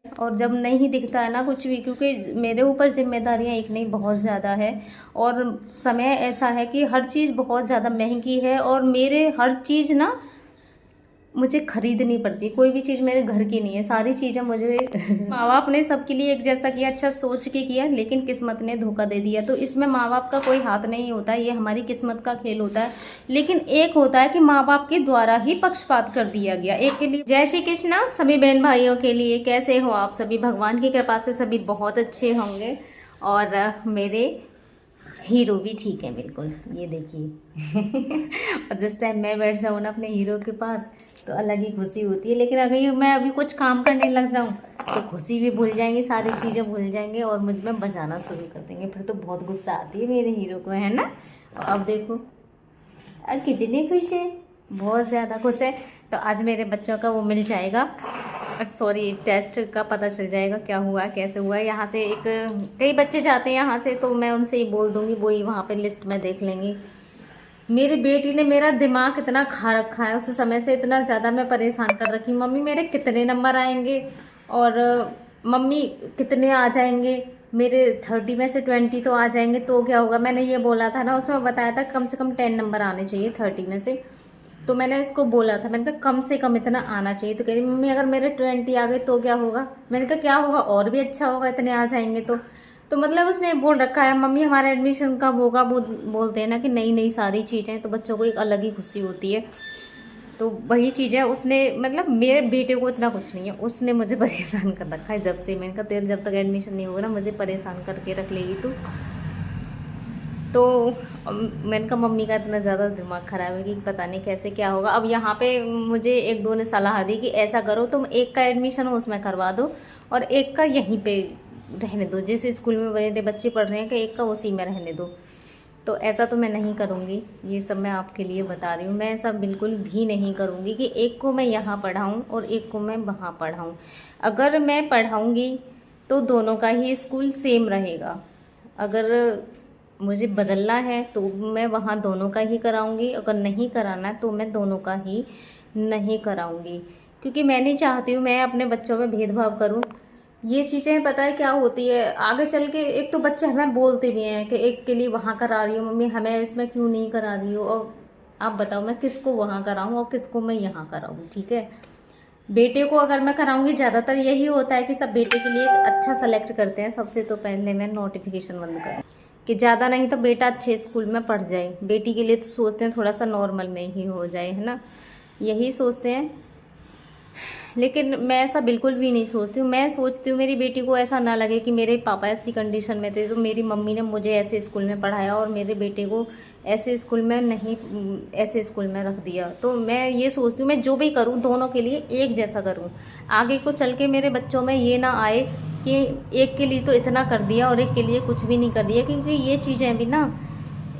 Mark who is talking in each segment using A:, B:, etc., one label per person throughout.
A: और जब नहीं दिखता है ना कुछ भी, क्योंकि मेरे ऊपर जिम्मेदारियां एक नहीं बहुत ज़्यादा है, और समय ऐसा है कि हर चीज़ बहुत ज़्यादा महंगी है, और मेरे हर चीज़ ना मुझे खरीदनी पड़ती है। कोई भी चीज़ मेरे घर की नहीं है, सारी चीज़ें मुझे माँ बाप ने सबके लिए एक जैसा किया, अच्छा सोच के किया, लेकिन किस्मत ने धोखा दे दिया। तो इसमें माँ बाप का कोई हाथ नहीं होता, ये हमारी किस्मत का खेल होता है। लेकिन एक होता है कि माँ बाप के द्वारा ही पक्षपात कर दिया गया एक के लिए। जय श्री कृष्णा सभी बहन भाइयों के लिए। कैसे हो आप सभी? भगवान की कृपा से सभी बहुत अच्छे होंगे, और मेरे हीरो भी ठीक है बिल्कुल, ये देखिए। और जिस टाइम मैं बैठ जाऊँ ना अपने हीरो के पास तो अलग ही खुशी होती है, लेकिन अगर मैं अभी कुछ काम करने लग जाऊँ तो खुशी भी भूल जाएंगे, सारी चीज़ें भूल जाएंगे और मुझ में बजाना शुरू कर देंगे। फिर तो बहुत गुस्सा आती है मेरे हीरो को, है ना। और अब देखो कितने खुश है, बहुत ज़्यादा खुश है। तो आज मेरे बच्चों का वो मिल जाएगा, सॉरी टेस्ट का पता चल जाएगा क्या हुआ कैसे हुआ। यहाँ से एक कई बच्चे जाते हैं यहाँ से, तो मैं उनसे ही बोल दूँगी, वो ही वहाँ पे लिस्ट में देख लेंगे। मेरी बेटी ने मेरा दिमाग इतना खा रखा है, उस समय से इतना ज़्यादा मैं परेशान कर रखी, मम्मी मेरे कितने नंबर आएंगे, और मम्मी कितने आ जाएंगे, मेरे 30 में से 20 तो आ जाएंगे तो क्या होगा। मैंने ये बोला था ना, उसमें बताया था कम से कम 10 नंबर आने चाहिए 30 में से। तो मैंने इसको बोला था, मैंने कहा कम से कम इतना आना चाहिए। तो कह रही मम्मी अगर मेरे 20 आ गए तो क्या होगा। मैंने कहा क्या होगा, और भी अच्छा होगा इतने आ जाएंगे तो मतलब उसने बोल रखा है मम्मी हमारा एडमिशन कब होगा। वो बोलते हैं ना कि नई नई सारी चीज़ें, तो बच्चों को एक अलग ही खुशी होती है। तो वही चीज़ है, उसने मतलब मेरे बेटे को इतना कुछ नहीं है, उसने मुझे परेशान कर रखा है जब से। मैंने कहा तेरे जब तक एडमिशन नहीं होगा ना मुझे परेशान करके रख लेगी तू। तो मैंने कहा मम्मी का इतना ज़्यादा दिमाग ख़राब है कि पता नहीं कैसे क्या होगा। अब यहाँ पे मुझे एक दो ने सलाह दी कि ऐसा करो तुम एक का एडमिशन हो उसमें करवा दो, और एक का यहीं पे रहने दो, जिस स्कूल में मेरे बच्चे पढ़ रहे हैं कि एक का उसी में रहने दो। तो ऐसा तो मैं नहीं करूँगी, ये सब मैं आपके लिए बता रही हूँ। मैं ऐसा बिल्कुल भी नहीं करूँगी कि एक को मैं यहाँ पढ़ाऊँ और एक को मैं वहाँ पढ़ाऊँ। अगर मैं पढ़ाऊँगी तो दोनों का ही स्कूल सेम रहेगा। अगर मुझे बदलना है तो मैं वहाँ दोनों का ही कराऊंगी, अगर नहीं कराना है तो मैं दोनों का ही नहीं कराऊंगी, क्योंकि मैं नहीं चाहती हूँ मैं अपने बच्चों में भेदभाव करूँ। ये चीज़ें पता है क्या होती है आगे चल के। एक तो बच्चे हमें बोलते भी हैं कि एक के लिए वहाँ करा रही हो मम्मी, हमें इसमें क्यों नहीं करा रही हो। और आप बताओ मैं किसको वहाँ कराऊँ और किसको मैं यहाँ कराऊँ। ठीक है, बेटे को अगर मैं कराऊंगी, ज़्यादातर यही होता है कि सब बेटे के लिए अच्छा सेलेक्ट करते हैं। सबसे तो पहले मैं नोटिफिकेशन बंद करूँ कि ज़्यादा नहीं तो बेटा अच्छे स्कूल में पढ़ जाए। बेटी के लिए तो सोचते हैं थोड़ा सा नॉर्मल में ही हो जाए, है ना, यही सोचते हैं। लेकिन मैं ऐसा बिल्कुल भी नहीं सोचती हूँ। मैं सोचती हूँ मेरी बेटी को ऐसा ना लगे कि मेरे पापा ऐसी कंडीशन में थे तो मेरी मम्मी ने मुझे ऐसे स्कूल में पढ़ाया और मेरे बेटे को ऐसे स्कूल में नहीं, ऐसे स्कूल में रख दिया। तो मैं ये सोचती हूँ मैं जो भी करूँ दोनों के लिए एक जैसा करूँ। आगे को चल के मेरे बच्चों में ये ना आए कि एक के लिए तो इतना कर दिया और एक के लिए कुछ भी नहीं कर दिया, क्योंकि ये चीज़ें भी ना,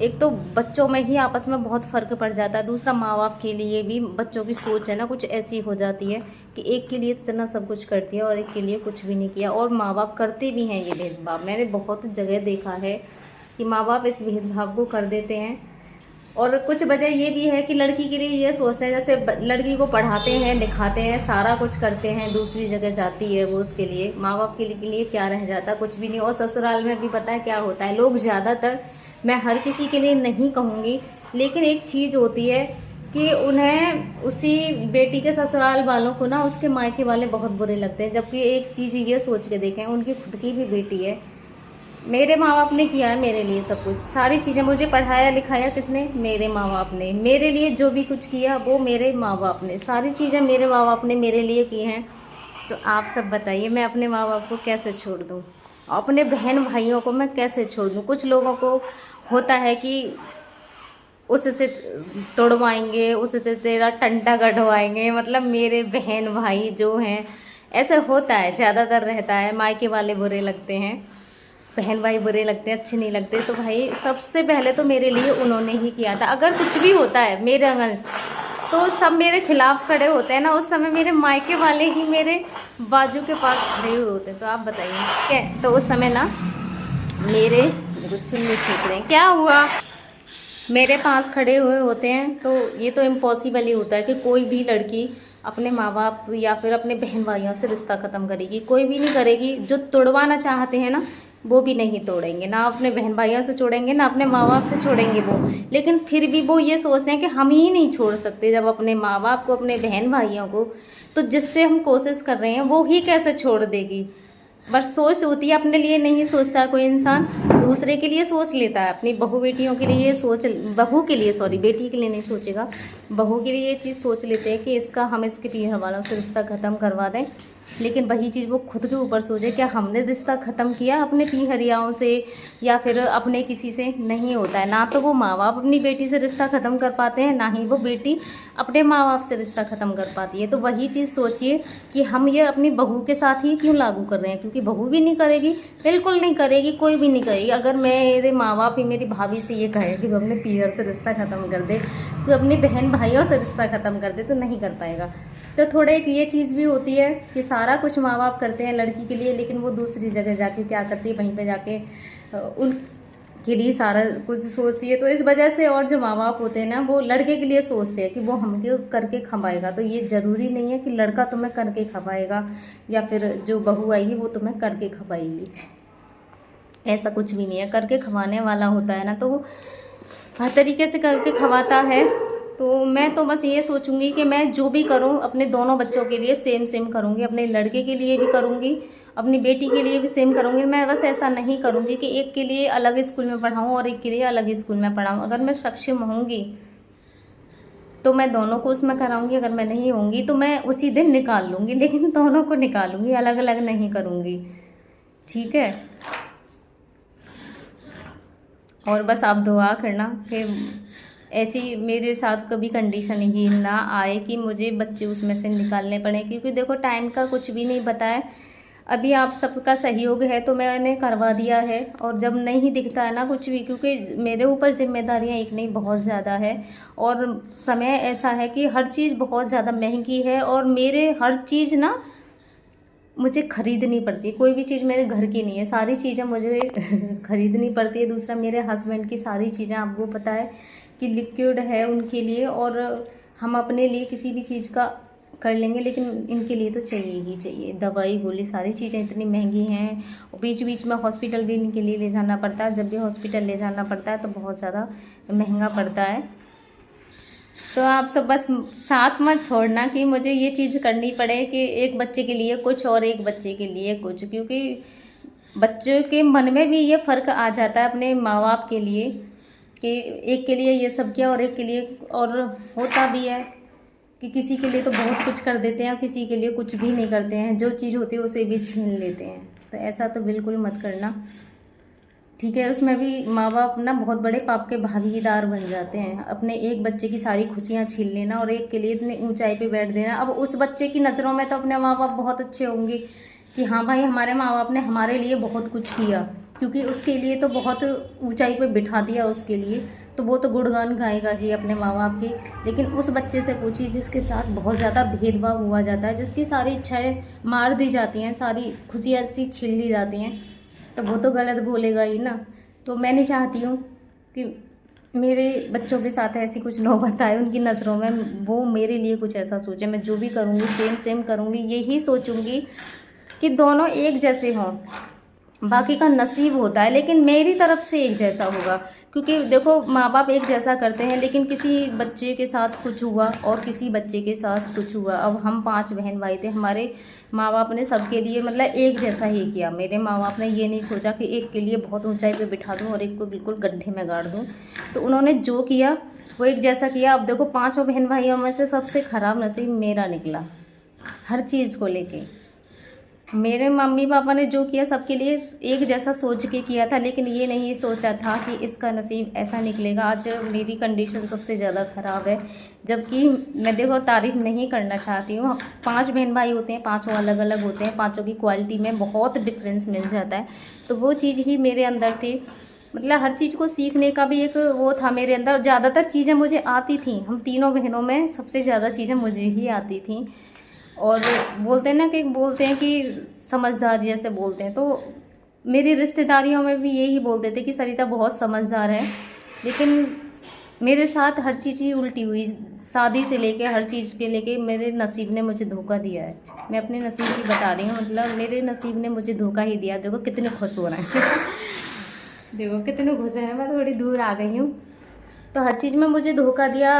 A: एक तो बच्चों में ही आपस में बहुत फ़र्क पड़ जाता है, दूसरा माँ बाप के लिए भी बच्चों की सोच है ना कुछ ऐसी हो जाती है कि एक के लिए तो इतना सब कुछ कर दिया और एक के लिए कुछ भी नहीं किया। और माँ बाप करते भी हैं ये भेदभाव, मैंने बहुत जगह देखा है कि माँ बाप इस भेदभाव को कर देते हैं। और कुछ वजह ये भी है कि लड़की के लिए ये सोचते हैं, जैसे लड़की को पढ़ाते हैं लिखाते हैं सारा कुछ करते हैं, दूसरी जगह जाती है वो, उसके लिए माँ बाप के लिए क्या रह जाता, कुछ भी नहीं। और ससुराल में भी पता है क्या होता है, लोग ज़्यादातर, मैं हर किसी के लिए नहीं कहूँगी, लेकिन एक चीज़ होती है कि उन्हें उसी बेटी के ससुराल वालों को ना उसके मायके वाले बहुत बुरे लगते हैं। जबकि एक चीज़ ये सोच के देखें, उनकी खुद की भी बेटी है। मेरे माँ बाप ने किया है मेरे लिए सब कुछ, सारी चीज़ें, मुझे पढ़ाया लिखाया किसने, मेरे माँ बाप ने। मेरे लिए जो भी कुछ किया वो मेरे माँ बाप ने, सारी चीज़ें मेरे माँ बाप ने मेरे लिए की हैं। तो आप सब बताइए मैं अपने माँ बाप को कैसे छोड़ दूँ, अपने बहन भाइयों को मैं कैसे छोड़ दूँ। कुछ लोगों को होता है कि उससे तोड़वाएंगे, उससे तेरा टंटा कटवाएंगे, मतलब मेरे बहन भाई जो हैं ऐसे होता है, ज़्यादातर रहता है। मायके वाले बुरे लगते हैं, बहन भाई बुरे लगते हैं, अच्छे नहीं लगते। तो भाई सबसे पहले तो मेरे लिए उन्होंने ही किया था। अगर कुछ भी होता है मेरे अगेंस्ट तो सब मेरे खिलाफ खड़े होते हैं ना, उस समय मेरे मायके वाले ही मेरे बाजू के पास खड़े हुए होते हैं। तो आप बताइए क्या, तो उस समय ना मेरे चुन्नी खींच रहे हैं, क्या हुआ, मेरे पास खड़े हुए होते हैं। तो ये तो इम्पॉसिबल ही होता है कि कोई भी लड़की अपने माँ बाप या फिर अपने बहन भाइयों से रिश्ता ख़त्म करेगी, कोई भी नहीं करेगी। जो तोड़वाना चाहते हैं ना वो भी नहीं तोड़ेंगे, ना अपने बहन भाइयों से छोड़ेंगे ना अपने माँ बाप से छोड़ेंगे वो। लेकिन फिर भी वो ये सोचते हैं कि हम ही नहीं छोड़ सकते जब अपने माँ बाप को, अपने बहन भाइयों को, तो जिससे हम कोशिश कर रहे हैं वो ही कैसे छोड़ देगी। बस सोच होती है, अपने लिए नहीं सोचता कोई इंसान, दूसरे के लिए सोच लेता है। अपनी बहू बेटियों के लिए सोच, बहू के लिए सॉरी, बेटी के लिए नहीं सोचेगा, बहू के लिए ये चीज़ सोच लेते हैं कि इसका हम इसके पीहर वालों से रिश्ता ख़त्म करवा दें। लेकिन वही चीज़ वो खुद के ऊपर सोचे, क्या हमने रिश्ता ख़त्म किया अपने पीहरियाओं से या फिर अपने किसी से? नहीं होता है। ना तो वो माँ बाप अपनी बेटी से रिश्ता ख़त्म कर पाते हैं, ना ही वो बेटी अपने माँ बाप से रिश्ता ख़त्म कर पाती है। तो वही चीज़ सोचिए कि हम ये अपनी बहू के साथ ही क्यों लागू कर रहे हैं, क्योंकि बहू भी नहीं करेगी, बिल्कुल नहीं करेगी, कोई भी नहीं करेगी। अगर मेरे माँ बाप ही मेरी भाभी से ये कहे कि वो अपने पीहर से रिश्ता ख़त्म कर दे, तो अपने बहन भाइयों से रिश्ता ख़त्म कर दे, तो नहीं कर पाएगा। तो थोड़ा एक ये चीज़ भी होती है कि सारा कुछ माँ बाप करते हैं लड़की के लिए, लेकिन वो दूसरी जगह जाके क्या करती है, वहीं पे जाके उनके लिए सारा कुछ सोचती है। तो इस वजह से, और जो माँ बाप होते हैं ना वो लड़के के लिए सोचते हैं कि वो हमको करके खवाएगा। तो ये ज़रूरी नहीं है कि लड़का तुम्हें करके खवाएगा या फिर जो बहू आएगी वो तुम्हें करके खवाएगी, ऐसा कुछ भी नहीं है। करके खवाने वाला होता है ना तो वो हर तरीके से करके खवाता है। तो मैं तो बस ये सोचूंगी कि मैं जो भी करूं अपने दोनों बच्चों के लिए सेम सेम करूंगी, अपने लड़के के लिए भी करूंगी, अपनी बेटी के लिए भी सेम करूंगी। मैं बस ऐसा नहीं करूंगी कि एक के लिए अलग स्कूल में पढ़ाऊं और एक के लिए अलग स्कूल में पढ़ाऊं। अगर मैं सक्षम होंगी तो मैं दोनों को उसमें कराऊंगी, अगर मैं नहीं होंगी तो मैं उसी दिन निकाल लूँगी, लेकिन दोनों को निकालूंगी, अलग अलग नहीं करूँगी। ठीक है। और बस आप दुआ करना कि ऐसी मेरे साथ कभी कंडीशन ही ना आए कि मुझे बच्चे उसमें से निकालने पड़े, क्योंकि देखो टाइम का कुछ भी नहीं पता है। अभी आप सबका सहयोग है तो मैंने करवा दिया है, और जब नहीं दिखता है ना कुछ भी, क्योंकि मेरे ऊपर जिम्मेदारियां एक नहीं बहुत ज़्यादा है, और समय ऐसा है कि हर चीज़ बहुत ज़्यादा महंगी है, और मेरे हर चीज़ ना मुझे खरीदनी पड़ती है। कोई भी चीज़ मेरे घर की नहीं है, सारी चीज़ें मुझे खरीदनी पड़ती है। दूसरा, मेरे हस्बैंड की सारी चीज़ें आपको पता है कि लिक्विड है उनके लिए, और हम अपने लिए किसी भी चीज़ का कर लेंगे, लेकिन इनके लिए तो चाहिए ही चाहिए। दवाई गोली सारी चीज़ें इतनी महंगी हैं, और बीच बीच में हॉस्पिटल भी इनके लिए ले जाना पड़ता है। जब भी हॉस्पिटल ले जाना पड़ता है तो बहुत ज़्यादा महंगा पड़ता है। तो आप सब बस साथ मत छोड़ना कि मुझे ये चीज़ करनी पड़े कि एक बच्चे के लिए कुछ और एक बच्चे के लिए कुछ, क्योंकि बच्चों के मन में भी ये फ़र्क आ जाता है अपने माँ बाप के लिए कि एक के लिए ये सब किया और एक के लिए, और होता भी है कि किसी के लिए तो बहुत कुछ कर देते हैं और किसी के लिए कुछ भी नहीं करते हैं, जो चीज़ होती है उसे भी छीन लेते हैं। तो ऐसा तो बिल्कुल मत करना, ठीक है। उसमें भी माँ बाप ना बहुत बड़े पाप के भागीदार बन जाते हैं। अपने एक बच्चे की सारी खुशियाँ छीन लेना और एक के लिए इतनी ऊंचाई पे बैठ देना। अब उस बच्चे की नज़रों में तो अपने माँ बाप बहुत अच्छे होंगे कि हाँ भाई हमारे माँ बाप ने हमारे लिए बहुत कुछ किया, क्योंकि उसके लिए तो बहुत ऊंचाई पे बिठा दिया उसके लिए, तो वो तो गुणगान गाएगा ही अपने माँ बाप की। लेकिन उस बच्चे से पूछिए जिसके साथ बहुत ज़्यादा भेदभाव हुआ जाता है, जिसकी सारी इच्छाएँ मार दी जाती हैं, सारी खुशियाँ सी छीन ली जाती हैं, तो वो तो गलत बोलेगा ही ना। तो मैं नहीं चाहती हूँ कि मेरे बच्चों के साथ ऐसी कुछ नौबत आए, उनकी नज़रों में वो मेरे लिए कुछ ऐसा सोचे। मैं जो भी करूँगी सेम सेम करूँगी, यही सोचूँगी कि दोनों एक जैसे हों। बाकी का नसीब होता है, लेकिन मेरी तरफ से एक जैसा होगा, क्योंकि देखो माँ बाप एक जैसा करते हैं, लेकिन किसी बच्चे के साथ कुछ हुआ और किसी बच्चे के साथ कुछ हुआ। अब हम 5 बहन भाई थे, हमारे माँ बाप ने सबके लिए मतलब एक जैसा ही किया। मेरे माँ बाप ने ये नहीं सोचा कि एक के लिए बहुत ऊंचाई पे बिठा दूँ और एक को बिल्कुल गड्ढे में गाड़ दूँ। तो उन्होंने जो किया वो एक जैसा किया। अब देखो 5 बहन भाइयों में से सबसे ख़राब नसीब मेरा निकला हर चीज़ को लेके। मेरे मम्मी पापा ने जो किया सबके लिए एक जैसा सोच के किया था, लेकिन ये नहीं सोचा था कि इसका नसीब ऐसा निकलेगा। आज मेरी कंडीशन सबसे ज़्यादा ख़राब है, जबकि मैं देखो तारीफ़ नहीं करना चाहती हूँ। 5 बहन भाई होते हैं, 5 अलग अलग होते हैं, 5 की क्वालिटी में बहुत डिफरेंस मिल जाता है। तो वो चीज़ ही मेरे अंदर थी, मतलब हर चीज़ को सीखने का भी एक वो था मेरे अंदर। ज़्यादातर चीज़ें मुझे आती थी, हम तीनों बहनों में सबसे ज़्यादा चीज़ें मुझे ही आती थी। और बोलते हैं ना कि बोलते हैं कि समझदार जैसे बोलते हैं, तो मेरी रिश्तेदारियों में भी यही बोलते थे कि सरिता बहुत समझदार है। लेकिन मेरे साथ हर चीज़ ही उल्टी हुई, शादी से लेके हर चीज़ के लेके मेरे नसीब ने मुझे धोखा दिया है। मैं अपने नसीब की बता रही हूँ, मतलब मेरे नसीब ने मुझे धोखा ही दिया। देखो कितने खुश हो रहे हैं देखो कितने खुश हैं। मैं थोड़ी दूर आ गई हूँ, तो हर चीज़ में मुझे धोखा दिया,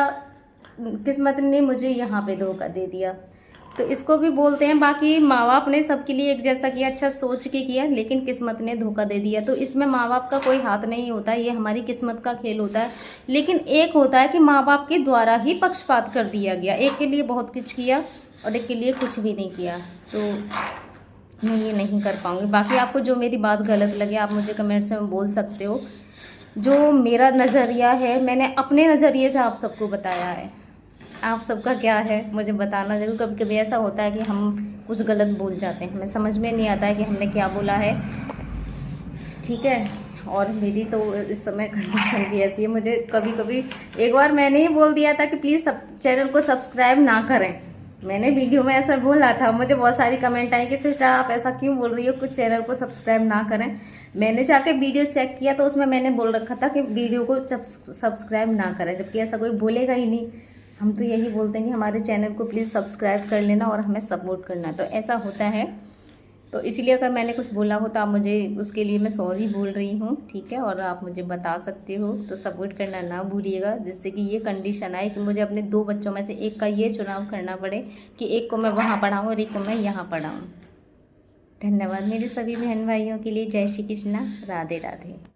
A: किस्मत ने मुझे यहाँ पे धोखा दे दिया। तो इसको भी बोलते हैं, बाकी माँ बाप ने सबके लिए एक जैसा किया, अच्छा सोच के किया, लेकिन किस्मत ने धोखा दे दिया। तो इसमें माँ बाप का कोई हाथ नहीं होता, ये हमारी किस्मत का खेल होता है। लेकिन एक होता है कि माँ बाप के द्वारा ही पक्षपात कर दिया गया, एक के लिए बहुत कुछ किया और एक के लिए कुछ भी नहीं किया। तो मैं ये नहीं कर पाऊँगी। बाकी आपको जो मेरी बात गलत लगे आप मुझे कमेंट्स में बोल सकते हो। जो मेरा नज़रिया है, मैंने अपने नज़रिए से आप सबको बताया है, आप सबका क्या है मुझे बताना ज़रूर। कभी कभी ऐसा होता है कि हम कुछ गलत बोल जाते हैं, हमें समझ में नहीं आता है कि हमने क्या बोला है, ठीक है। और मेरी तो इस समय कंडीशन भी ऐसी है, मुझे कभी कभी एक बार मैंने ही बोल दिया था कि प्लीज़ चैनल को सब्सक्राइब ना करें। मैंने वीडियो में ऐसा बोला था, मुझे बहुत सारी कमेंट आई कि सिस्टर आप ऐसा क्यों बोल रही हो, कुछ चैनल को सब्सक्राइब ना करें। मैंने जाके वीडियो चेक किया तो उसमें मैंने बोल रखा था कि वीडियो को सब्सक्राइब ना करें, जबकि ऐसा कोई बोलेगा ही नहीं। हम तो यही बोलते हैं कि हमारे चैनल को प्लीज़ सब्सक्राइब कर लेना और हमें सपोर्ट करना। तो ऐसा होता है, तो इसलिए अगर मैंने कुछ बोला हो तो आप मुझे उसके लिए मैं सॉरी बोल रही हूँ, ठीक है। और आप मुझे बता सकते हो, तो सपोर्ट करना ना भूलिएगा, जिससे कि ये कंडीशन आए कि मुझे अपने 2 बच्चों में से एक का ये चुनाव करना पड़े कि एक को मैं वहाँ पढ़ाऊँ और एक को मैं यहाँ पढ़ाऊँ। धन्यवाद मेरे सभी बहन भाइयों के लिए। जय श्री कृष्णा, राधे राधे।